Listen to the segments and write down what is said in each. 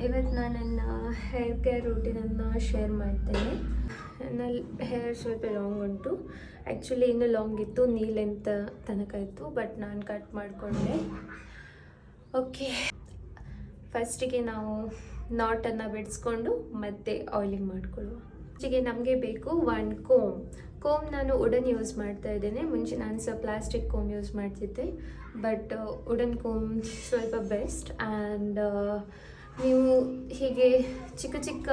ಇವತ್ತು ನಾನು ನನ್ನ ಹೇರ್ ಕೇರ್ ರೂಟೀನನ್ನು ಶೇರ್ ಮಾಡ್ತೇನೆ. ನನ್ನ ಹೇರ್ ಸ್ವಲ್ಪ ಲಾಂಗ್ ಉಂಟು. ಆ್ಯಕ್ಚುಲಿ ಇನ್ನೂ ಲಾಂಗ್ ಇತ್ತು, ನೀ ಲೆಂತ್ ತನಕ ಇತ್ತು, ಬಟ್ ನಾನು ಕಟ್ ಮಾಡಿಕೊಂಡೆ. ಓಕೆ, ಫಸ್ಟಿಗೆ ನಾವು ನಾಟನ್ನು ಬಿಡಿಸ್ಕೊಂಡು ಮತ್ತೆ ಆಯಿಲಿಂಗ್ ಮಾಡಿಕೊಳ್ಳುವ. ಫಸ್ಟಿಗೆ ನಮಗೆ ಬೇಕು ಒಂದು ಕೋಮ್ ನಾನು ವುಡನ್ ಯೂಸ್ ಮಾಡ್ತಾ ಇದ್ದೇನೆ. ಮುಂಚೆ ನಾನು ಸಹ ಪ್ಲಾಸ್ಟಿಕ್ ಕೋಮ್ ಯೂಸ್ ಮಾಡ್ತಿದ್ದೆ, ಬಟ್ ವುಡನ್ ಕೋಮ್ ಸ್ವಲ್ಪ ಬೆಸ್ಟ್. ಆ್ಯಂಡ್ ನೀವು ಹೀಗೆ ಚಿಕ್ಕ ಚಿಕ್ಕ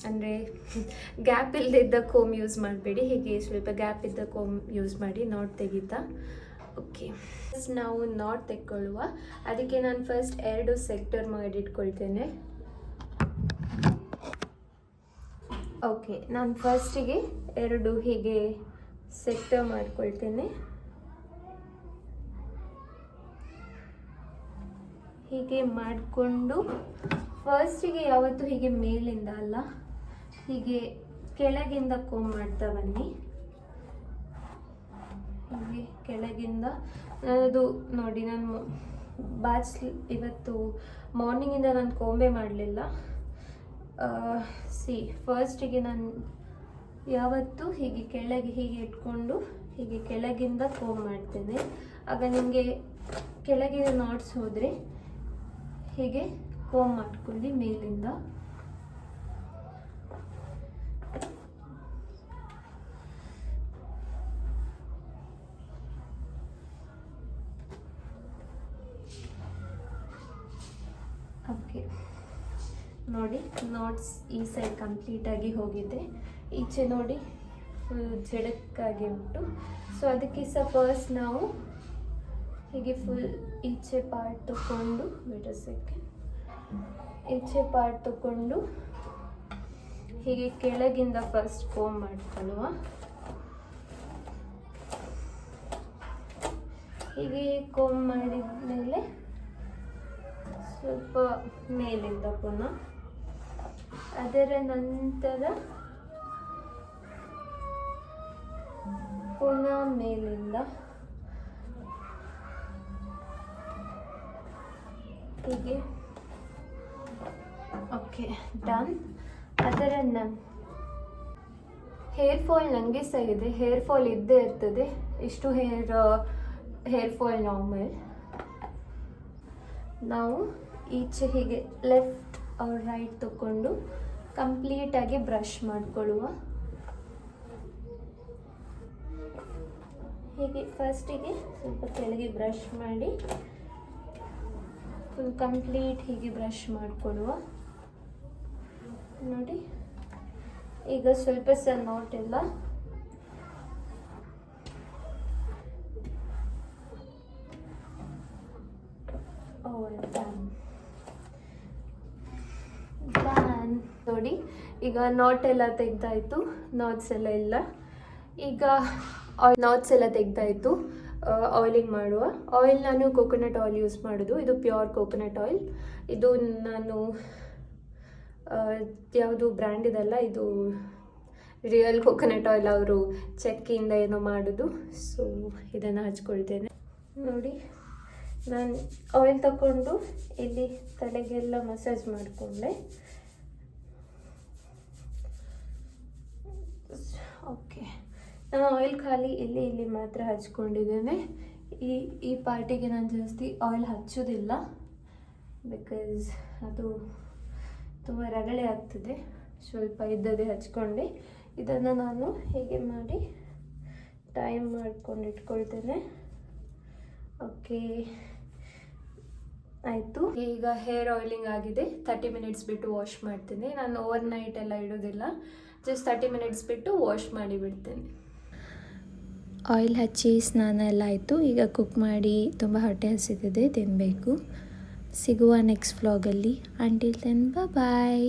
ಅಂದರೆ ಗ್ಯಾಪ್ ಇಲ್ಲದಿದ್ದ ಕೋಮ್ ಯೂಸ್ ಮಾಡಬೇಡಿ, ಹೀಗೆ ಸ್ವಲ್ಪ ಗ್ಯಾಪ್ ಇದ್ದ ಕೋಮ್ ಯೂಸ್ ಮಾಡಿ ನಾಟ್ ತೆಗಿತಾ. ಓಕೆ, ಫಸ್ಟ್ ನಾವು ನಾಟ್ ತೆಕ್ಕೊಳ್ಳುವ. ಅದಕ್ಕೆ ನಾನು ಫಸ್ಟ್ 2 ಸೆಕ್ಟರ್ ಮಾಡಿಟ್ಕೊಳ್ತೇನೆ. ಓಕೆ, ನಾನು ಫಸ್ಟಿಗೆ 2 ಹೀಗೆ ಸೆಕ್ಟರ್ ಮಾಡ್ಕೊಳ್ತೇನೆ. ಹೀಗೆ ಮಾಡಿಕೊಂಡು ಫಸ್ಟಿಗೆ ಯಾವತ್ತೂ ಹೀಗೆ ಮೇಲಿಂದ ಅಲ್ಲ, ಹೀಗೆ ಕೆಳಗಿಂದ ಕೋಮ್ ಮಾಡ್ತಾ ಬನ್ನಿ. ಹೀಗೆ ಕೆಳಗಿಂದ ಅದು ನೋಡಿ, ನಾನು ಇವತ್ತು ಮಾರ್ನಿಂಗಿಂದ ನಾನು ಕೋಂಬೆ ಮಾಡಲಿಲ್ಲ. ಫಸ್ಟಿಗೆ ನಾನು ಯಾವತ್ತೂ ಹೀಗೆ ಕೆಳಗೆ ಹೀಗೆ ಇಟ್ಕೊಂಡು ಹೀಗೆ ಕೆಳಗಿಂದ ಕೋಮ್ ಮಾಡ್ತೇನೆ. ಆಗ ನಿಮಗೆ ಕೆಳಗಿನ ನಾಟ್ಸ್ ಹೋದರೆ ಹೀಗೆ ಕೋಮ್ ಮಾಡ್ಕೊಳ್ಳಿ ಮೇಲಿಂದ. ಓಕೆ, ನೋಡಿ ನಾಟ್ಸ್ ಈ ಸೈಡ್ ಕಂಪ್ಲೀಟಾಗಿ ಹೋಗಿದೆ. ಈಚೆ ನೋಡಿ ಫುಲ್ ಜಡಕ್ಕಾಗಿ ಉಂಟು. ಸೊ ಅದಕ್ಕೆ ಸಹ ಫಸ್ಟ್ ನಾವು ಹೀಗೆ ಫುಲ್ ಈಚೆ ಪಾರ್ಟ್ ತಗೊಂಡು ಈಚೆ ಪಾರ್ಟ್ ತಗೊಂಡು ಹೀಗೆ ಕೆಳಗಿಂದ ಫಸ್ಟ್ ಕೋಮ್ ಮಾಡ್ಕೊಳ್ಳುವ. ಹೀಗೆ ಕೋಮ್ ಮಾಡಿದ ಮೇಲೆ ಸ್ವಲ್ಪ ಮೇಲಿಂದ ಪುನಃ, ಅದರ ನಂತರ ಪುನಃ ಮೇಲಿಂದ ಹೀಗೆ. Okay, done. ಅದರ ಹೇರ್ ಫಾಲ್ ನನಗೆ ಸಹ ಇದೆ, ಹೇರ್ ಫಾಲ್ ಇದ್ದೇ ಇರ್ತದೆ. ಇಷ್ಟು ಹೇರ್ ಫಾಲ್ ನಾರ್ಮಲ್. ನಾವು ಈಚೆ ಹೀಗೆ ಲೆಫ್ಟ್ ಆರ್ ರೈಟ್ ತಗೊಂಡು ಕಂಪ್ಲೀಟಾಗಿ ಬ್ರಷ್ ಮಾಡಿಕೊಳ್ಳುವ. ಹೀಗೆ ಫಸ್ಟಿಗೆ ಸ್ವಲ್ಪ ಕೆಳಗೆ ಬ್ರಷ್ ಮಾಡಿ ಫುಲ್ ಕಂಪ್ಲೀಟ್ ಹೀಗೆ ಬ್ರಷ್ ಮಾಡಿಕೊಳ್ಳುವ. ನೋಡಿ, ಈಗ ಸ್ವಲ್ಪ ಸಹ ನಾಟ್ ಇಲ್ಲ. ನೋಡಿ, ಈಗ ನಾಟ್ ಎಲ್ಲ ತೆಗ್ದಾಯ್ತು, ನಾಟ್ಸ್ ಎಲ್ಲ ಇಲ್ಲ. ಈಗ ನಾಟ್ಸ್ ಎಲ್ಲ ತೆಗ್ದಾಯ್ತು. ಆಯಿಲಿಂಗ್ ಮಾಡುವ. ಆಯಿಲ್ ನಾನು ಕೋಕೋನಟ್ ಆಯಿಲ್ ಯೂಸ್ ಮಾಡೋದು. ಇದು ಪ್ಯೂರ್ ಕೋಕೋನಟ್ ಆಯಿಲ್. ಇದು ನಾನು ಯಾವುದು ಬ್ರ್ಯಾಂಡ್ ಇದಲ್ಲ, ಇದು ರಿಯಲ್ ಕೋಕೋನಟ್ ಆಯಿಲ್, ಅವರು ಚಕ್ಕಿಯಿಂದ ಏನೋ ಮಾಡೋದು. ಸೊ ಇದನ್ನು ಹಚ್ಕೊಳ್ತೇನೆ. ನೋಡಿ, ನಾನು ಆಯಿಲ್ ತಗೊಂಡು ಇಲ್ಲಿ ತಲೆಗೆಲ್ಲ ಮಸಾಜ್ ಮಾಡಿಕೊಂಡೆ. ಓಕೆ, ನಾನು ಆಯಿಲ್ ಖಾಲಿ ಇಲ್ಲಿ ಮಾತ್ರ ಹಚ್ಕೊಂಡಿದ್ದೇನೆ. ಈ ಪಾರ್ಟಿಗೆ ನಾನು ಜಾಸ್ತಿ ಆಯಿಲ್ ಹಚ್ಚೋದಿಲ್ಲ, ಬಿಕಾಸ್ ಅದು ತುಂಬ ರಗಳೆ ಆಗ್ತದೆ. ಸ್ವಲ್ಪ ಇದ್ದದೇ ಹಚ್ಕೊಂಡೆ. ಇದನ್ನು ನಾನು ಹೀಗೆ ಮಾಡಿ ಟೈಮ್ ಮಾಡ್ಕೊಂಡು ಇಟ್ಕೊಳ್ತೇನೆ. ಓಕೆ, ಆಯಿತು. ಈಗ ಹೇರ್ ಆಯಿಲಿಂಗ್ ಆಗಿದೆ. 30 ಮಿನಿಟ್ಸ್ ಬಿಟ್ಟು ವಾಶ್ ಮಾಡ್ತೇನೆ. ನಾನು ಓವರ್ ನೈಟ್ ಎಲ್ಲ ಇಡೋದಿಲ್ಲ, ಜಸ್ಟ್ 30 ಮಿನಿಟ್ಸ್ ಬಿಟ್ಟು ವಾಶ್ ಮಾಡಿ ಬಿಡ್ತೇನೆ. ಆಯಿಲ್ ಹಚ್ಚಿ ಸ್ನಾನ ಎಲ್ಲ ಆಯಿತು. ಈಗ ಕುಕ್ ಮಾಡಿ ತುಂಬ ಹೊಟ್ಟೆ ಹಸಿತಿದೆ, ತಿನ್ನಬೇಕು. ಸಿಗುವ ನೆಕ್ಸ್ಟ್ ವ್ಲಾಗಲ್ಲಿ. ಅಂಟಿಲ್ ದೆನ್ ಬಾಯ್.